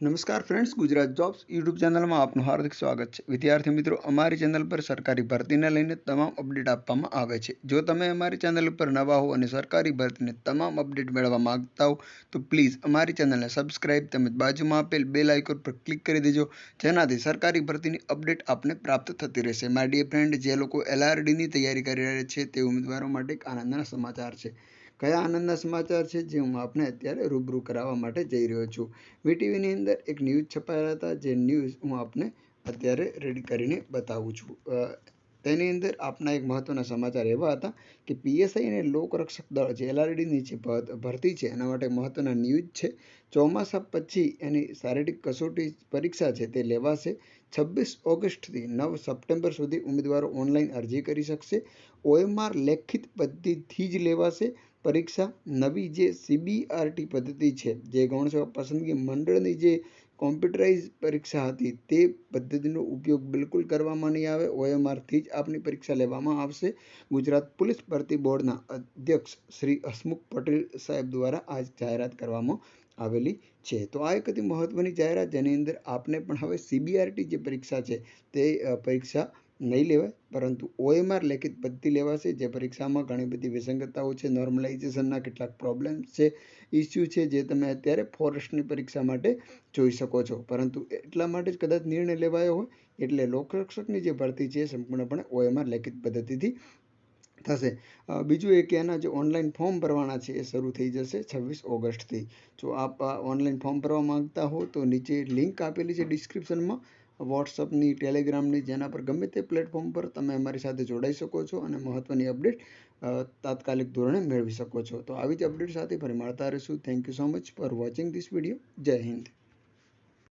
નમસ્કાર friends, Gujarat jobs YouTube ચેનલમાં આપનું હાર્દિક સ્વાગત છે। વિદ્યાર્થી મિત્રો, અમારી ચેનલ પર સરકારી ભરતીને લઈને તમામ અપડેટ આપવામાં આવે છે। જો તમે અમારી ચેનલ પર નવા હો અને સરકારી ભરતીને તમામ અપડેટ મેળવવા માંગતા હો તો પ્લીઝ અમારી ચેનલને સબસ્ક્રાઇબ તેમજ બાજુમાં આપેલ બેલ આઇકોન પર ક્લિક કરી દેજો, જેનાથી સરકારી ભરતીની અપડેટ આપને પ્રાપ્ત થતી રહેશે। માય ડિયર ફ્રેન્ડ, જે લોકો LRDની તૈયારી કરી રહ્યા છે તે ઉમેદવારો માટે એક આનંદના સમાચાર છે। કયા આનંદના સમાચાર છે જે હું આપને અત્યારે રૂબરૂ કરાવવા માટે જઈ રહ્યો છું। વીટીવીની અંદર એક ન્યૂઝ છપાયેલા હતા, જે ન્યૂઝ હું આપને અત્યારે રેડી કરીને બતાવું છું। તેની અંદર આપના એક મહત્વના સમાચાર એવા હતા કે પીએસઆઈ અને લોકરક્ષક દળ જે LRDની જે ભરતી છે એના માટે મહત્વના ન્યૂઝ છે। ચોમાસા પછી એની શારીરિક કસોટી પરીક્ષા છે તે લેવાશે। 26 ઓગસ્ટથી 9 સપ્ટેમ્બર સુધી ઉમેદવારો ઓનલાઈન અરજી કરી શકશે। OMR લેખિત પદ્ધતિથી જ લેવાશે પરીક્ષા। નવી જે CBRT પદ્ધતિ છે, જે ગૌણ સેવા પસંદગી મંડળની જે કોમ્પ્યુટરાઇઝ પરીક્ષા હતી તે પદ્ધતિનો ઉપયોગ બિલકુલ કરવામાં નહીં આવે। OMRથી જ આપની પરીક્ષા લેવામાં આવશે। ગુજરાત પોલીસ ભરતી બોર્ડના અધ્યક્ષ શ્રી હસમુખ પટેલ સાહેબ દ્વારા આ જાહેરાત કરવામાં આવેલી છે। તો આ એક અતિ મહત્વની જાહેરાત, જેની અંદર આપને પણ હવે CBRT જે પરીક્ષા છે તે પરીક્ષા નહીં લેવાય, પરંતુ OMR લેખિત પદ્ધતિ લેવાશે। જે પરીક્ષામાં ઘણી બધી વિસંગતતાઓ છે, નોર્મલાઇઝેશનના કેટલાક પ્રોબ્લેમ્સ છે, ઇસ્યુ છે, જે તમે અત્યારે ફોરેસ્ટની પરીક્ષા માટે જોઈ શકો છો। પરંતુ એટલા માટે જ કદાચ નિર્ણય લેવાયો હોય, એટલે લોકરક્ષકની જે ભરતી છે એ સંપૂર્ણપણે OMR લેખિત પદ્ધતિથી થશે। બીજું એ કે એના જે ઓનલાઈન ફોર્મ ભરવાના છે એ શરૂ થઈ જશે 26 ઓગસ્ટથી। જો આપ ઓનલાઈન ફોર્મ ભરવા માંગતા હો તો નીચે લિંક આપેલી છે ડિસ્ક્રિપ્શનમાં, વોટ્સઅપની, ટેલિગ્રામની, જેના પર ગમે તે પ્લેટફોર્મ પર તમે અમારી સાથે જોડાઈ શકો છો અને મહત્વની અપડેટ તાત્કાલિક ધોરણે મેળવી શકો છો। તો આવી જ અપડેટ સાથે ફરી મળતા રહીશું। Thank you so much for watching this video. જય હિન્દ।